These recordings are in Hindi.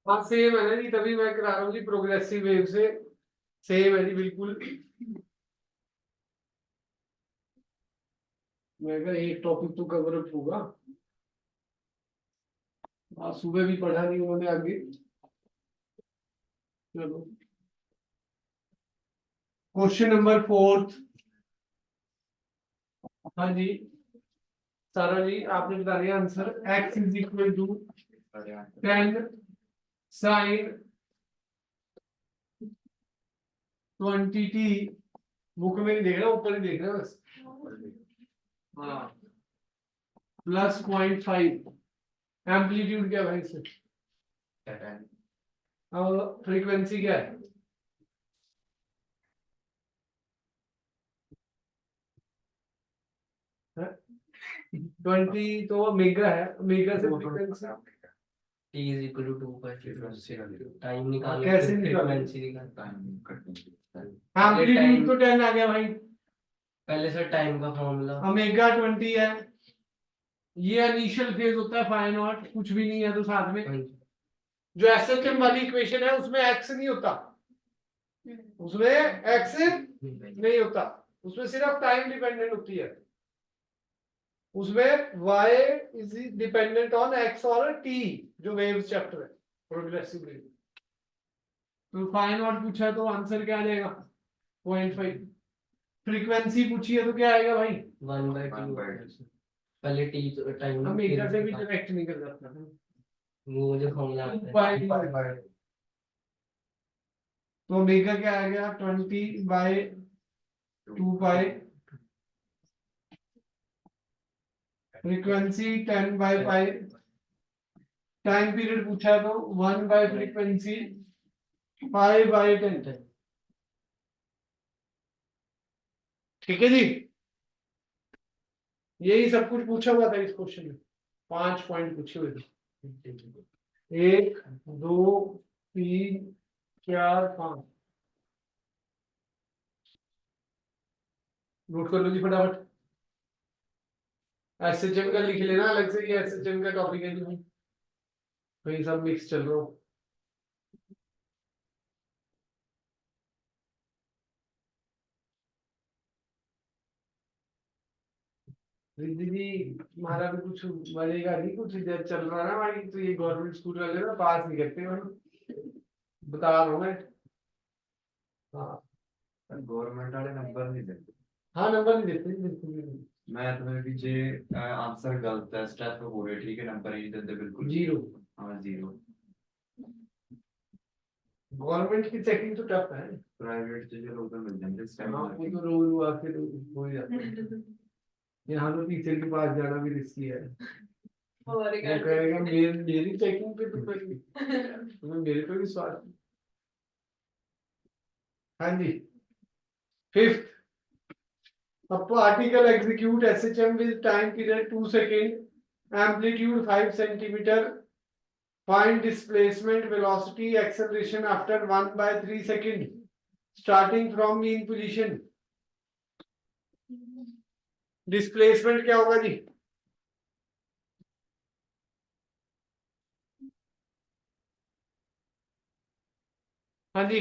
हाँ सेम है ना जी, तभी मैं करा रहा हूँ जी प्रोग्रेसिव वेव से। सेम है जी बिल्कुल। मैं कहा एक टॉपिक तो कवर अप होगा। आज सुबह भी पढ़ा नहीं उन्होंने आगे। चलो क्वेश्चन नंबर 4। हाँ जी सारा जी आपने बता दिया answer. x is equal to 10 sine 20t। Book में नहीं देख रहा, ऊपर ही देख रहा बस। हाँ प्लस 0.5। एम्पलीट्यूड क्या भाई इससे? और फ्रीक्वेंसी क्या है? 20 तो मेगा है, मेगा से frequency t is equal to 2 by frequency time निकालना कैसे फ्रीक्वेंसी निकालना। एम्पलीट्यूड तो 10 आ गया भाई। पहले से टाइम का फॉर्मूला ओमेगा 20 है। ये इनिशियल फेज होता है फाइ नॉट, कुछ भी नहीं है तो साथ में जो एसएचएम वाली इक्वेशन है उसमें एक्स नहीं होता, उसमें एक्स नहीं होता, उसमें सिर्फ टाइम डिपेंडेंट होती है। उसमें y is dependent on x और t, जो वेव्स चैप्टर है प्रोग्रेसिव वेव। तो फाइ नॉट पूछा है तो आंसर क्या आ जाएगा? 0.5। फ्रीक्वेंसी पूछी है तो क्या आएगा भाई? 1/2। पहले t टाइम हम एक से भी डायरेक्ट नहीं कर सकता वो जो फॉर्मूला आता है। तो ओमेगा क्या आ गया? 20/2 फ्रीक्वेंसी 10/π। टाइम पीरियड पूछा है तो 1/फ्रीक्वेंसी 5/10। ठीक है जी, यही सब कुछ पूछा हुआ था इस क्वेश्चन में। 5 पॉइंट पूछे हुए थे। 1 2 3 4 5। नोट कर लो जी फटाफट। एसएचएम का लिख लेना अलग से, ये एसएचएम का टॉपिक है जी, वही सब मिक्स चल रहा हो। रिद्धि जी हमारा भी कुछ बनेगा नहीं, कुछ इधर चल रहा है ना भाई, तो ये गवर्नमेंट स्कूल वाले ना पास नहीं करते भाई, बता रहा हूँ मैं। हाँ गवर्नमेंट वाले नंबर नहीं देते। हाँ नंबर नहीं देते बिल्कुल भी नहीं। मैथ में भी जे आंसर गलत है स्टेप हो गए, ठीक है, नंबर ही नहीं देते बिल्कुल। 0। हाँ 0। गवर्नमेंट की चेकिंग तो टफ है। प्राइवेट से चलो उधर मिल जाएंगे स्टेप। हाँ वो तो रोज हुआ फिर हो ही जाता है। यहाँ तो टीचर के पास जाना भी रिस्की है। वो कहेगा मेरी चेकिंग पे तो तुम्हें मेरे पे विश्वास नहीं। हाँ जी 5th, a particle execute SHM with time period 2 second, amplitude 5 centimeter, find displacement, velocity, acceleration after 1/3 second, starting from mean position। Displacement क्या होगा जी? हाँ जी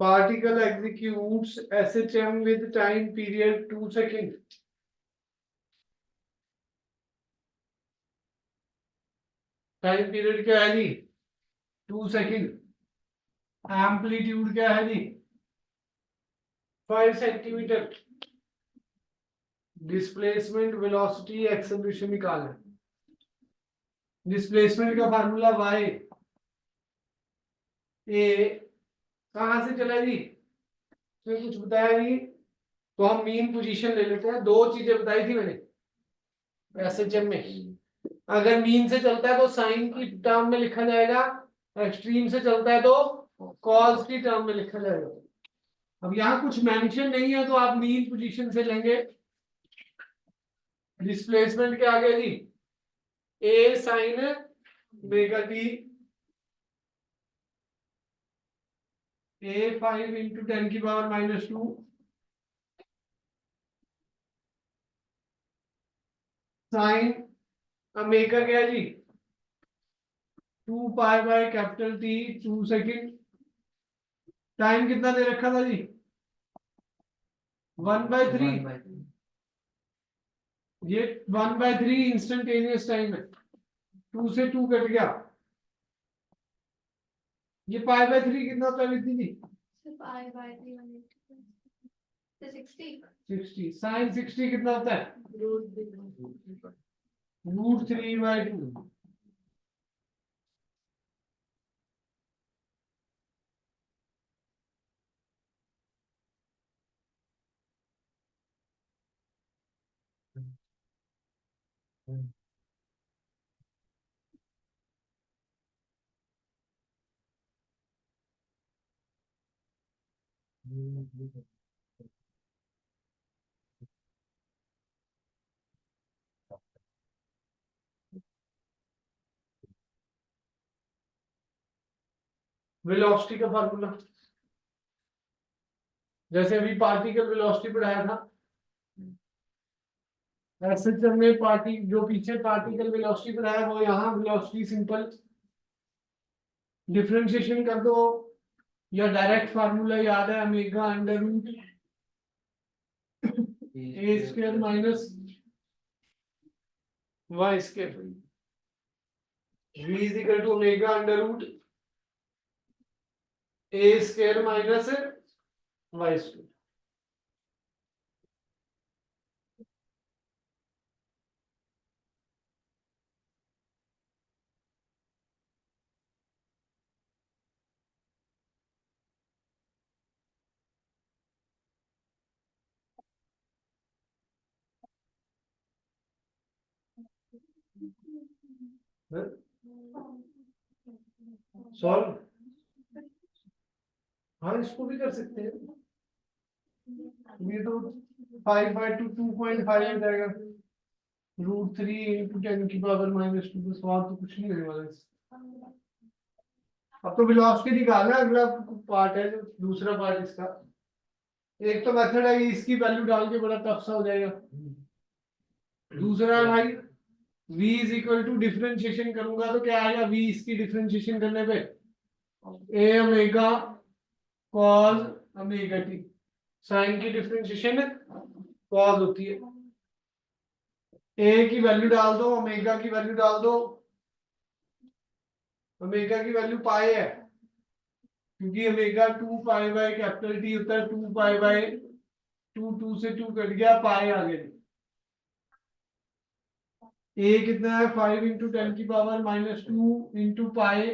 particle executes SHM with time period 2 second। Time period क्या है जी? 2 सेकंड। एम्पलीट्यूड क्या है जी? 5 सेंटीमीटर। डिस्प्लेसमेंट, वेलोसिटी, एक्सेलरेशन निकालना। डिस्प्लेसमेंट का फार्मूला y ए कहां से चला जी? तो कुछ बताया नहीं, तो हम मीन पोजीशन ले लेते हैं। 2 चीजें बताई थी मैंने एसएचएम में। अगर मीन से चलता है तो साइन की टर्म में लिखा जाएगा, एक्सट्रीम से चलता है तो कॉस की टर्म में लिखा जाएगा। अब यहाँ कुछ मेंशन नहीं है तो आप मीन पोजीशन से लेंगे। डिस्प्लेसमेंट क्या आ गया जी? A sine omega T A5 into 10 की पावर -2 साइन ओमेगा क्या है जी 2 pi by capital T 2 second. Time कितना दे रखा था जी 1/3। 1/3 ये 1/3 इंस्टेंटेनियस टाइम है 2 से 2 कट गया। ये π/3 कितना होता है Vidhi ji So pi by 300 to 60. 60 sine 60 कितना होता है √3/2। वेलोसिटी का फार्मूला जैसे अभी पार्टिकल वेलोसिटी पढ़ाया था ऐसे में पार्टी जो पीछे पार्टिकल वेलोसिटी पढ़ाया वो यहाँ वेलोसिटी सिंपल डिफरेंशिएशन कर दो या डायरेक्ट फार्मूला याद है omega under root A square minus Y square v is equal to omega under root A square minus Y square. Solve हाँ इसको भी कर सकते हैं ये तो 5/2 2.5 हो जाएगा √3 into 10 की पावर -2 तो सवाल तो कुछ नहीं होने वाला इससे। अब तो वेलोसिटी निकालना है अगला पार्ट है जो दूसरा पार्ट इसका। एक तो मेथड है कि इसकी वैल्यू डाल के बड़ा टफ सा हो जाएगा। दूसरा है भाई v is equal to differentiation करूंगा तो क्या आएगा v इसकी डिफरेंशिएशन करने पे a omega cos omega t sine की डिफरेंशिएशन cos होती है। a की वैल्यू डाल दो ओमेगा की वैल्यू डाल दो ओमेगा की वैल्यू पाई है क्योंकि omega 2 pi by capital T होता है 2 पाई बाय 2 से 2 कट गया पाई आ गया। a कितना है 5 इंटू 10 की पावर -2 इंटू पाई।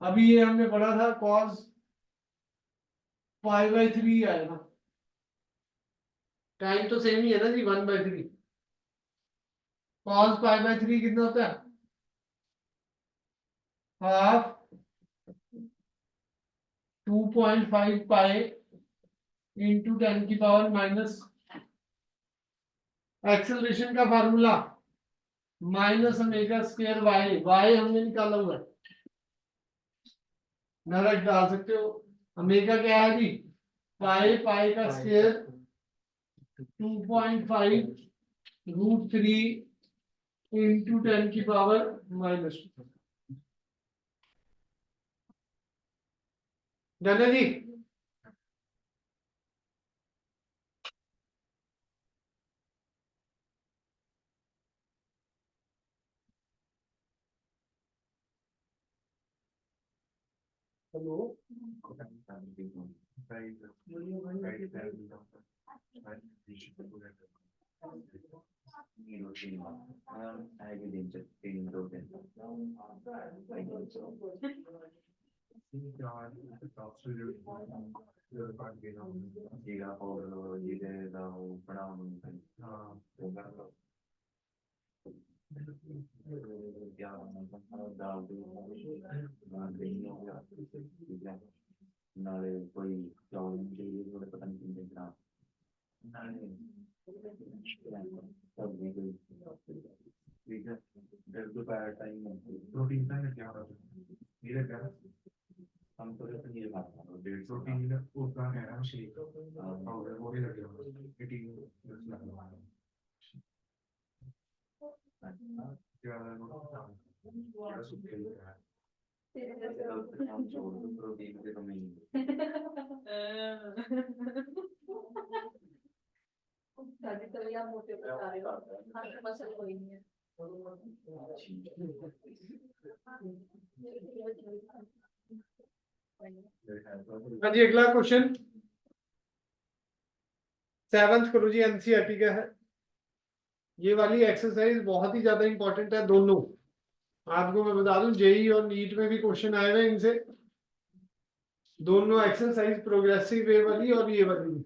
अभी ये हमने पढ़ा था cos π/3 आएगा। टाइम तो सेम ही है ना जी 1/3 cos π/3 कितना होता है हाफ 2.5 पाई इंटू 10 की पावर माइनस एक्सेलरेशन का formula minus omega square Y Y हमने निकाला हुआ है डायरेक्ट डाल सकते हो। ओमेगा क्या है जी पाई पाई का स्क्वायर 2.5 √3 इंटू 10 की पावर -2। डन है जी। हेलो नाले कोई चावल चाहिए थोड़े पता नहीं कितने ग्राम नाले सब्जी कोई ठीक है दोपहर टाइम प्रोटीन का क्या हम तो पनीर खाता प्रोटीन के कमी शादी तो या मोटे बता रहे हो हर मसल कोई नहीं है हाँ जी, अगला क्वेश्चन 7th करो जी, एनसीईआरटी का है। ये वाली एक्सरसाइज बहुत ही ज्यादा इंपॉर्टेंट है दोनों। आपको मैं बता दूं, जेई और नीट में भी क्वेश्चन आए हुए हैं इनसे। दोनों एक्सरसाइज प्रोग्रेसिव वे वाली और ये वाली,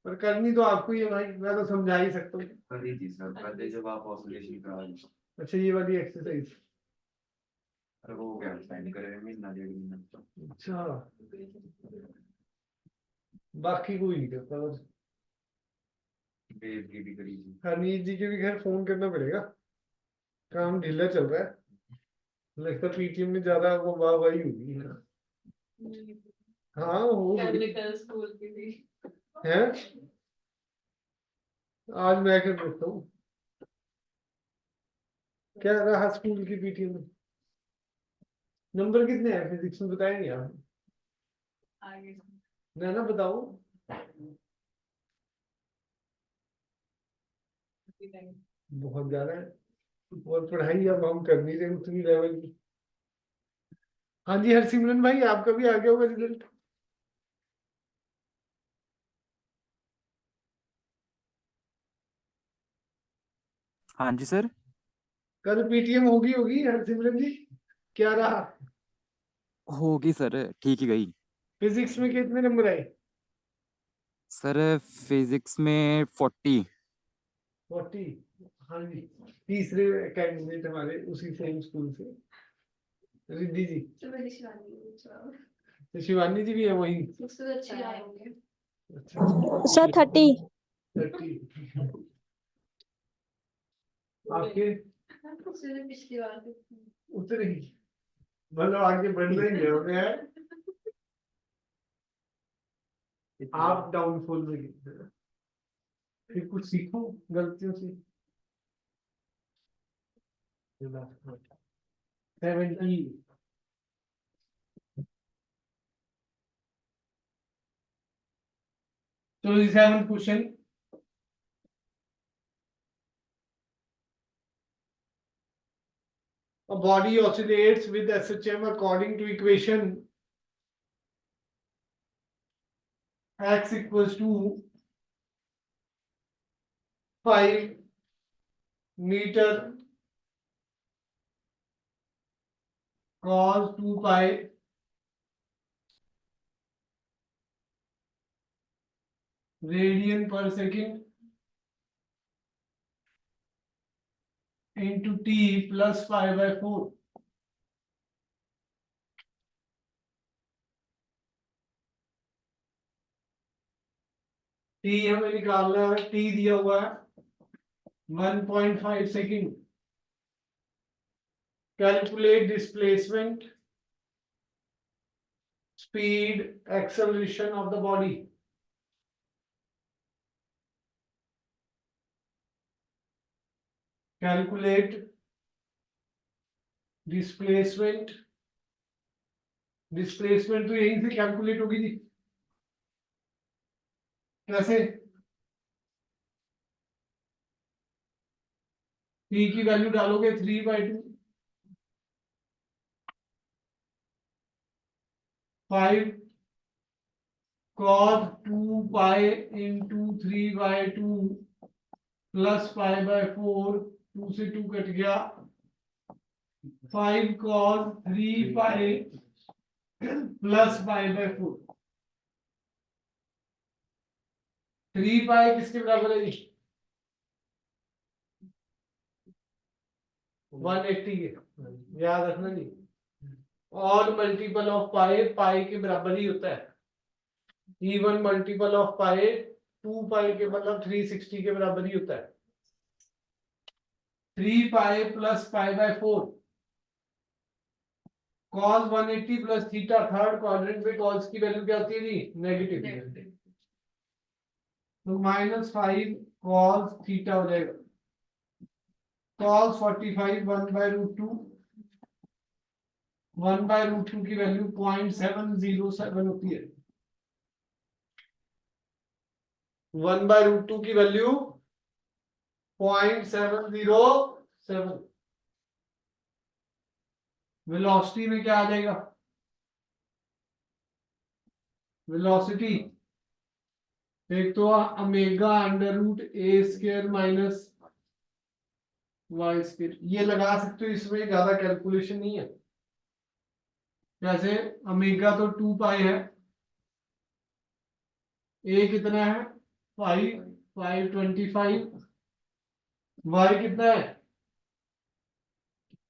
पर करनी तो आपको ही है भाई, मैं तो समझा ही सकता हूँ। करी थी सर पहले जब आप ऑसिलेशन करा दी। अच्छा, ये वाली एक्सरसाइज, अरे वो क्या साइन करे महीना 1.5 महीना। अच्छा, बाकी कोई नहीं करता बस। वेव की भी करी थी। हनीफ जी के भी खैर फोन करना पड़ेगा, काम ढीला चल रहा है। लगता पीटीएम में ज्यादा वो वाहवाही होगी। हाँ हो गई स्कूल की भी है। आज मैं कर देखता हूँ क्या रहा स्कूल की पीटीएम में। नंबर कितने हैं फिजिक्स में, बताया नहीं आप? आगे ना बताओ। बहुत ज्यादा है, और पढ़ाई अब हम कर नहीं रहे उतनी लेवल की। हाँ जी हरसिमरन भाई, आपका भी आ गया होगा रिजल्ट। हाँ जी सर। कल पीटीएम होगी होगी हरसिमरन जी, क्या रहा? होगी सर, ठीक ही गई। फिजिक्स में कितने नंबर आए? सर फिजिक्स में 40। 40। हाँ जी, तीसरे कैंडिडेट हमारे उसी सेम स्कूल से, रिद्धि जी। तो शिवानी जी भी है वही। उससे अच्छी आए होंगे अच्छा सर 30। 30। आपके उससे पिछली बार उतरे ही, मतलब आगे बढ़ रहे हैं हो गया। आप डाउनफॉल में गिरते हैं। फिर कुछ सीखो गलतियों से। 70। So the 7th question. A body oscillates with SHM according to equation x equals to 5 meter cos 2 pi radian per second into t plus pi by 4. t हमें निकालना है, t दिया हुआ है 1.5 second. Calculate displacement, speed, acceleration of the body. Calculate displacement, displacement तो यहीं से कैलकुलेट होगी जी। कैसे? t की वैल्यू डालोगे 3/2, 5 cos 2 pi into 3/2 plus pi by 4, 2 से 2 कट गया, 5 cos 3 pi plus pi by 4। 3 pi किसके बराबर है जी? 180 के, याद रखना जी। और मल्टीपल ऑफ पाई, पाई के बराबर ही होता है। इवन मल्टीपल ऑफ पाई 2 पाई के मतलब 360 के बराबर ही होता है। 3 pi plus pi by 4 cos 180 plus theta third quadrant में cos की वैल्यू क्या होती है जी? नेगेटिव। तो -5 cos थीटा हो जाएगा। cos 45 1/√2 1/√2 की वैल्यू 0.707 होती है। 1/√2 की वैल्यू 0.707। वेलोसिटी में क्या आ जाएगा? वेलोसिटी एक तो ओमेगा √a² माइनस y², ये लगा सकते हो, इसमें ज्यादा कैलकुलेशन नहीं है। जैसे ओमेगा तो 2 पाई है, a कितना है 525, y कितना है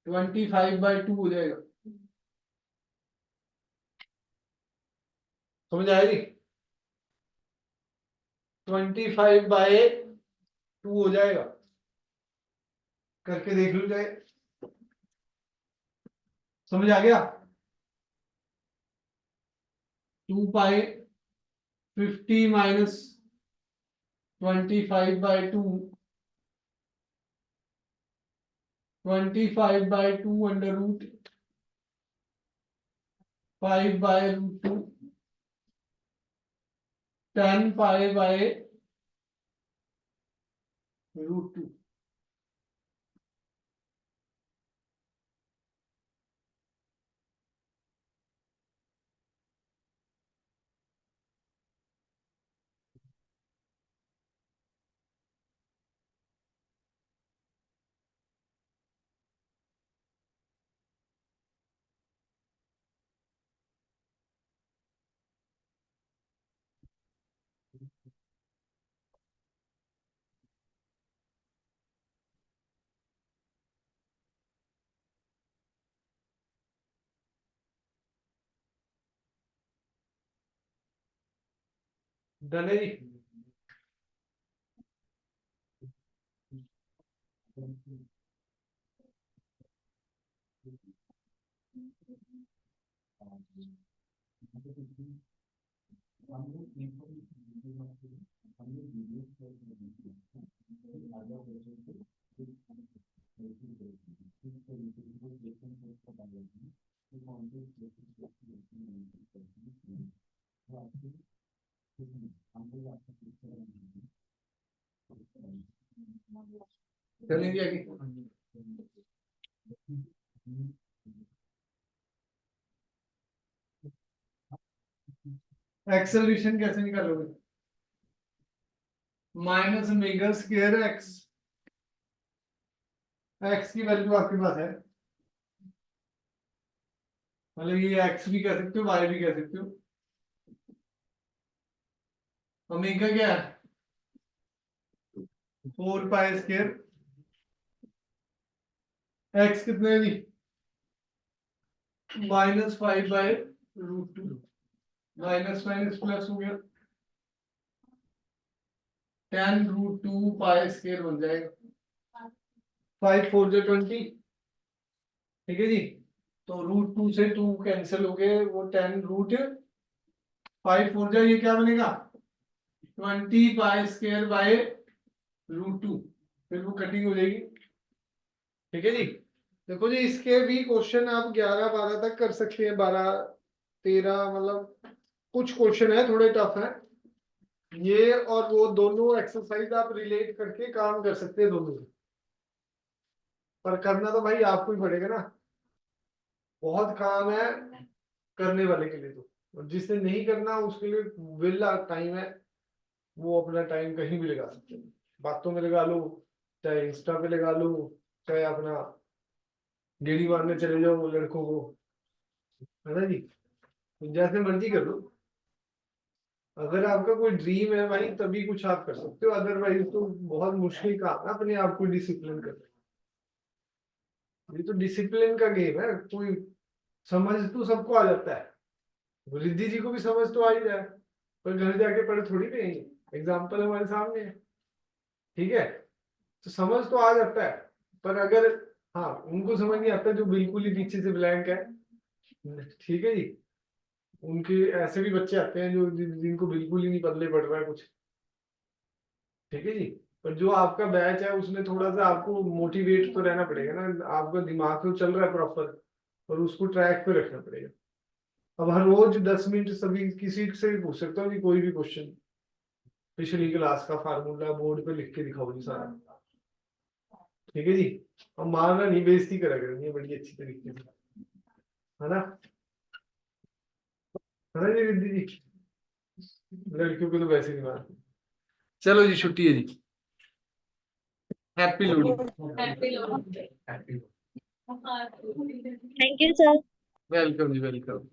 25/2 हो जाएगा। समझ आएगी? 25/2 हो जाएगा, करके देख लो जाए। समझ आ गया? 2 पाई 50 माइनस 25/2 25/2 √5/√2 10 π/√2। डन है जी? चलेंगे आगे। एक्सेलरेशन कैसे निकालोगे? -ओमेगा² x की वैल्यू आपके पास है, मतलब ये x भी कह सकते हो, y भी कह सकते हो। ओमेगा क्या है 4π²। x कितने है जी? -5/√2 माइनस माइनस प्लस हो गया 10√2π² बन जाएगा। 5 4 जो 20, ठीक है जी। तो √2 से 2 कैंसिल हो गए, वो 10√5 4 जो ये क्या बनेगा 20π²/√2, फिर वो कटिंग हो जाएगी। ठीक है जी। देखो जी, इसके भी क्वेश्चन आप 11 12 तक कर सकते हैं, 12 13, मतलब कुछ क्वेश्चन है थोड़े टफ है ये, और वो दोनों एक्सरसाइज आप रिलेट करके काम कर सकते हैं दोनों, पर करना तो भाई आपको ही पड़ेगा ना, बहुत काम है करने वाले के लिए तो, और जिसने नहीं करना उसके लिए विला टाइम है, वो अपना टाइम कहीं भी लगा सकते हैं, बातों में लगा लो, चाहे इंस्टा पे लगा लो, चाहे अपना गेड़ी मारने चले जाओ लड़कों को, है ना जी, तो जैसे मर्जी कर लो। अगर आपका कोई ड्रीम है भाई तभी कुछ आप कर सकते हो, अदरवाइज तो बहुत मुश्किल काम है अपने आप को डिसिप्लिन करना। ये तो डिसिप्लिन का गेम है, कोई समझ तो सबको आ जाता है, रिद्धि जी को भी समझ तो आ ही जाए, पर घर जाके पढ़े थोड़ी पे, एग्जाम्पल हमारे सामने है, ठीक है, तो समझ तो आ जाता है, पर अगर हाँ उनको समझ नहीं आता जो बिल्कुल ही पीछे से ब्लैंक है, ठीक है जी। उनके ऐसे भी बच्चे आते हैं जो जिनको बिल्कुल ही नहीं पल्ले पड़ रहा है कुछ। ठीक है जी। पर जो आपका बैच है उसमें थोड़ा सा आपको मोटिवेट तो रहना पड़ेगा ना, आपका दिमाग तो चल रहा है प्रॉपर, और उसको ट्रैक पे रखना पड़ेगा। अब हर रोज 10 मिनट सभी किसी से भी पूछ सकता हूँ कि कोई भी क्वेश्चन पिछली क्लास का फार्मूला बोर्ड पे लिख के दिखाओ जी सारा। ठीक है जी। अब मारना नहीं, बेइज्जती करा करेंगे बड़ी अच्छी तरीके से, है ना? है ना जी रिद्धि जी? लड़कियों को तो वैसे नहीं मारते। चलो जी, छुट्टी है जी। Happy loading. हैप्पी लोग Happy. हाँ Thank you, sir. वेलकम जी, वेलकम।